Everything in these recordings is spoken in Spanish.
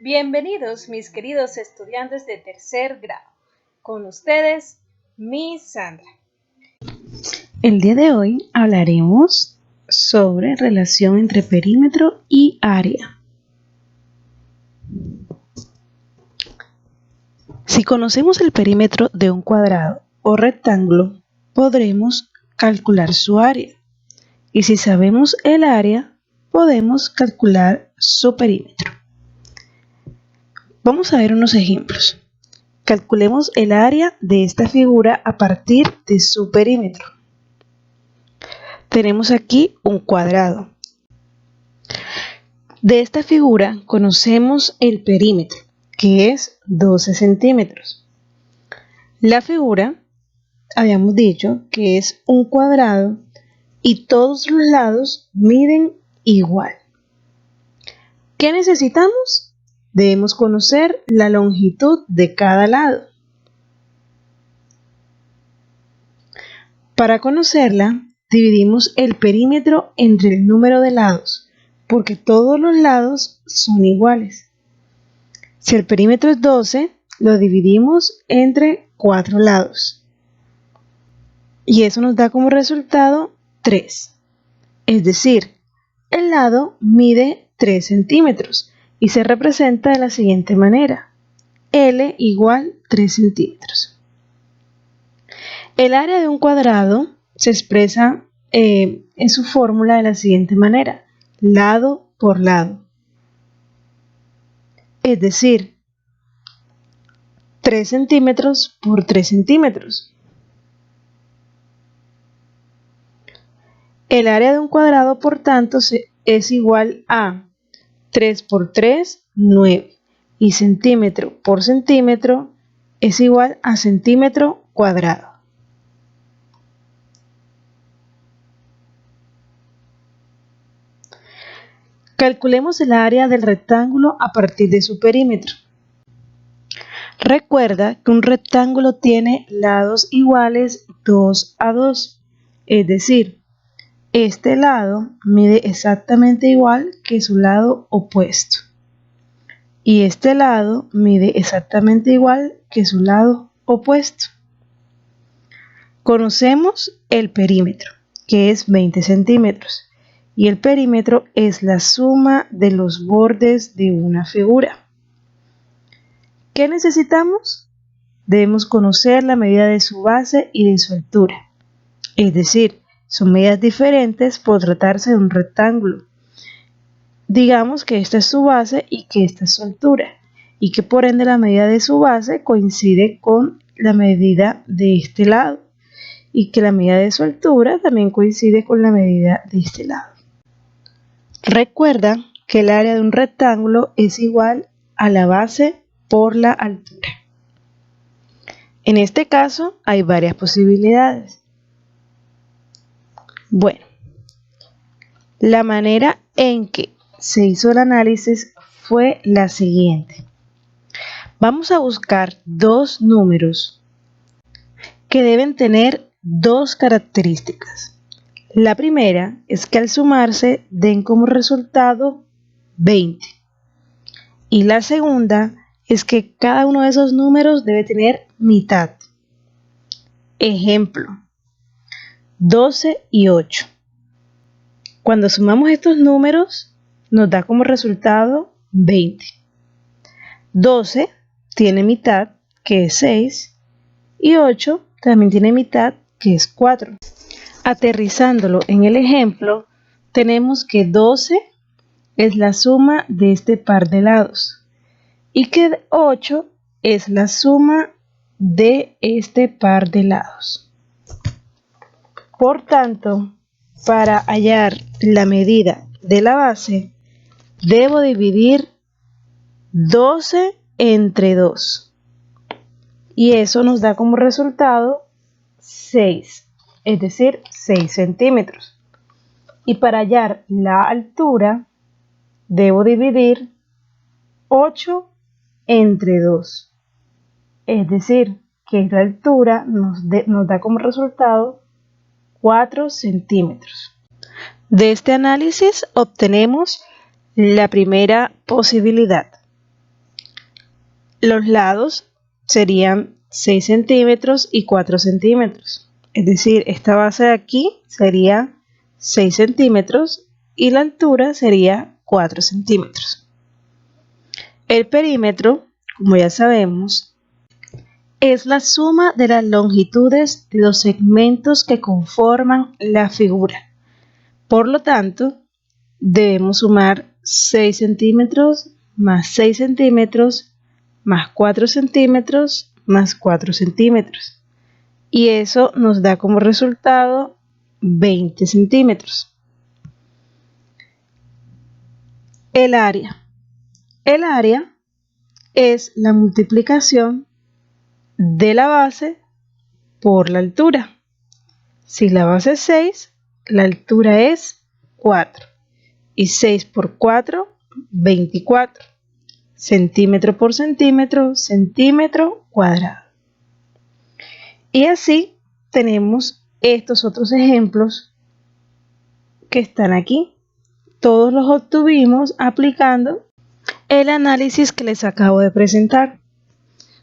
Bienvenidos mis queridos estudiantes de tercer grado. Con ustedes, Miss Sandra. El día de hoy hablaremos sobre relación entre perímetro y área. Si conocemos el perímetro de un cuadrado o rectángulo, podremos calcular su área. Y si sabemos el área, podemos calcular su perímetro. Vamos a ver unos ejemplos. Calculemos el área de esta figura a partir de su perímetro. Tenemos aquí un cuadrado. De esta figura conocemos el perímetro, que es 12 centímetros. La figura, habíamos dicho que es un cuadrado y todos los lados miden igual. ¿Qué necesitamos? Debemos conocer la longitud de cada lado. Para conocerla, dividimos el perímetro entre el número de lados, porque todos los lados son iguales. Si el perímetro es 12, lo dividimos entre 4 lados. Y eso nos da como resultado 3. Es decir, el lado mide 3 centímetros y se representa de la siguiente manera. L igual 3 centímetros. El área de un cuadrado se expresa en su fórmula de la siguiente manera. Lado por lado. Es decir, 3 centímetros por 3 centímetros. El área de un cuadrado, por tanto, es igual a 3 por 3, 9. Y centímetro por centímetro es igual a centímetro cuadrado. Calculemos el área del rectángulo a partir de su perímetro. Recuerda que un rectángulo tiene lados iguales 2 a 2, es decir, este lado mide exactamente igual que su lado opuesto. Y este lado mide exactamente igual que su lado opuesto. Conocemos el perímetro, que es 20 centímetros. Y el perímetro es la suma de los bordes de una figura. ¿Qué necesitamos? Debemos conocer la medida de su base y de su altura. Es decir, son medidas diferentes por tratarse de un rectángulo. Digamos que esta es su base y que esta es su altura. Y que por ende la medida de su base coincide con la medida de este lado. Y que la medida de su altura también coincide con la medida de este lado. Recuerda que el área de un rectángulo es igual a la base por la altura. En este caso hay varias posibilidades. Bueno, la manera en que se hizo el análisis fue la siguiente. Vamos a buscar dos números que deben tener dos características. La primera es que al sumarse den como resultado 20. Y la segunda es que cada uno de esos números debe tener mitad. Ejemplo, 12 y 8. Cuando sumamos estos números, nos da como resultado 20. 12 tiene mitad, que es 6, y 8 también tiene mitad, que es 4. Aterrizándolo en el ejemplo, tenemos que 12 es la suma de este par de lados y que 8 es la suma de este par de lados. Por tanto, para hallar la medida de la base, debo dividir 12 entre 2. Y eso nos da como resultado 6, es decir, 6 centímetros. Y para hallar la altura, debo dividir 8 entre 2. Es decir, que la altura nos da como resultado 4 centímetros. De este análisis obtenemos la primera posibilidad. Los lados serían 6 centímetros y 4 centímetros. Es decir, esta base de aquí sería 6 centímetros y la altura sería 4 centímetros. El perímetro, como ya sabemos, es la suma de las longitudes de los segmentos que conforman la figura. Por lo tanto, debemos sumar 6 centímetros más 6 centímetros más 4 centímetros más 4 centímetros. Y eso nos da como resultado 20 centímetros. El área. El área es la multiplicación de la base por la altura. Si la base es 6, la altura es 4. Y 6 por 4, 24. Centímetro por centímetro, centímetro cuadrado. Y así tenemos estos otros ejemplos que están aquí. Todos los obtuvimos aplicando el análisis que les acabo de presentar.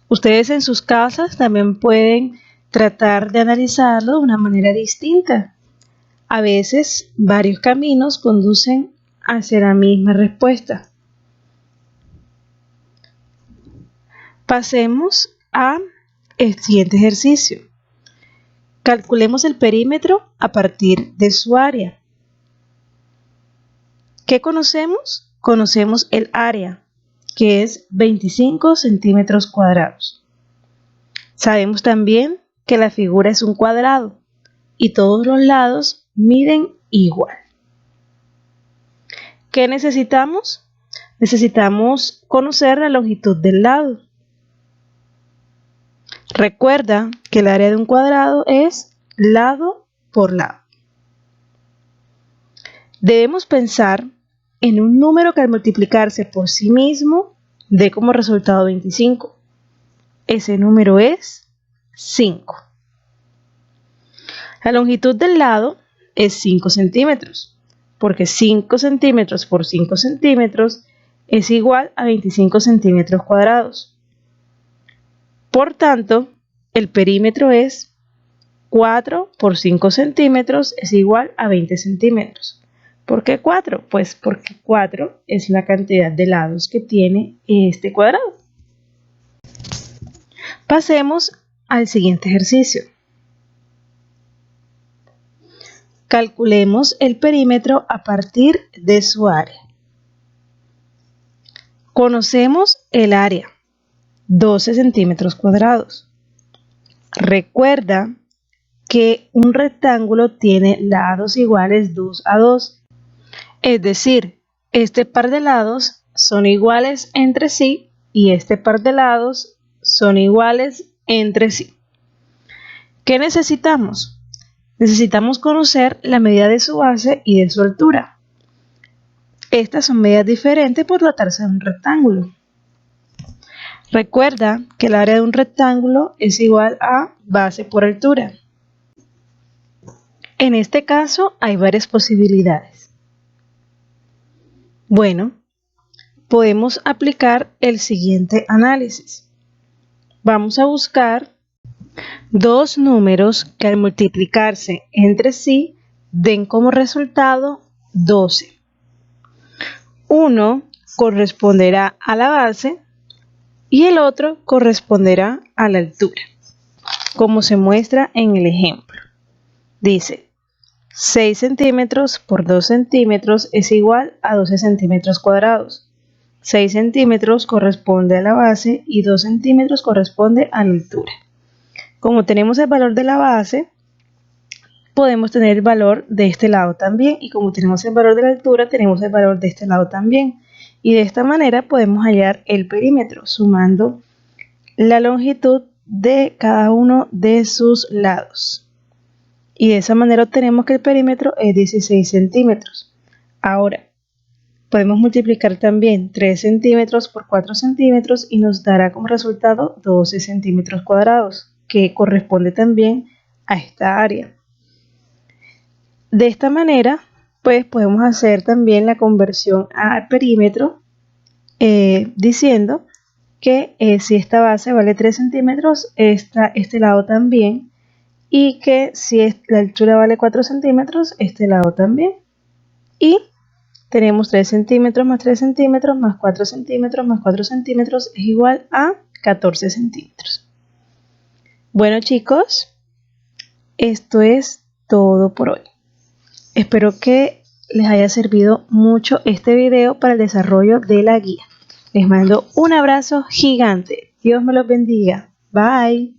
Ustedes en sus casas también pueden tratar de analizarlo de una manera distinta. A veces varios caminos conducen hacia la misma respuesta. Pasemos al siguiente ejercicio. Calculemos el perímetro a partir de su área. ¿Qué conocemos? Conocemos el área, que es 25 centímetros cuadrados. Sabemos también que la figura es un cuadrado y todos los lados miden igual. ¿Qué necesitamos? Necesitamos conocer la longitud del lado. Recuerda que el área de un cuadrado es lado por lado. Debemos pensar en un número que al multiplicarse por sí mismo dé como resultado 25. Ese número es 5. La longitud del lado es 5 centímetros, porque 5 centímetros por 5 centímetros es igual a 25 centímetros cuadrados. Por tanto, el perímetro es 4 por 5 centímetros es igual a 20 centímetros. ¿Por qué 4? Pues porque 4 es la cantidad de lados que tiene este cuadrado. Pasemos al siguiente ejercicio. Calculemos el perímetro a partir de su área. Conocemos el área, 12 centímetros cuadrados. Recuerda que un rectángulo tiene lados iguales 2 a 2. Es decir, este par de lados son iguales entre sí y este par de lados son iguales entre sí. ¿Qué necesitamos? Necesitamos conocer la medida de su base y de su altura. Estas son medidas diferentes por tratarse de un rectángulo. Recuerda que el área de un rectángulo es igual a base por altura. En este caso hay varias posibilidades. Bueno, podemos aplicar el siguiente análisis. Vamos a buscar dos números que al multiplicarse entre sí den como resultado 12. Uno corresponderá a la base y el otro corresponderá a la altura, como se muestra en el ejemplo. Dice, 6 centímetros por 2 centímetros es igual a 12 centímetros cuadrados. 6 centímetros corresponde a la base y 2 centímetros corresponde a la altura. Como tenemos el valor de la base, podemos tener el valor de este lado también, y como tenemos el valor de la altura, tenemos el valor de este lado también. Y de esta manera podemos hallar el perímetro sumando la longitud de cada uno de sus lados. Y de esa manera obtenemos que el perímetro es 16 centímetros. Ahora, podemos multiplicar también 3 centímetros por 4 centímetros y nos dará como resultado 12 centímetros cuadrados, que corresponde también a esta área. De esta manera, pues podemos hacer también la conversión al perímetro diciendo que si esta base vale 3 centímetros, este lado también, y que si la altura vale 4 centímetros, este lado también. Y tenemos 3 centímetros más 3 centímetros más 4 centímetros más 4 centímetros es igual a 14 centímetros. Bueno chicos, esto es todo por hoy. Espero que les haya servido mucho este video para el desarrollo de la guía. Les mando un abrazo gigante. Dios me los bendiga. Bye.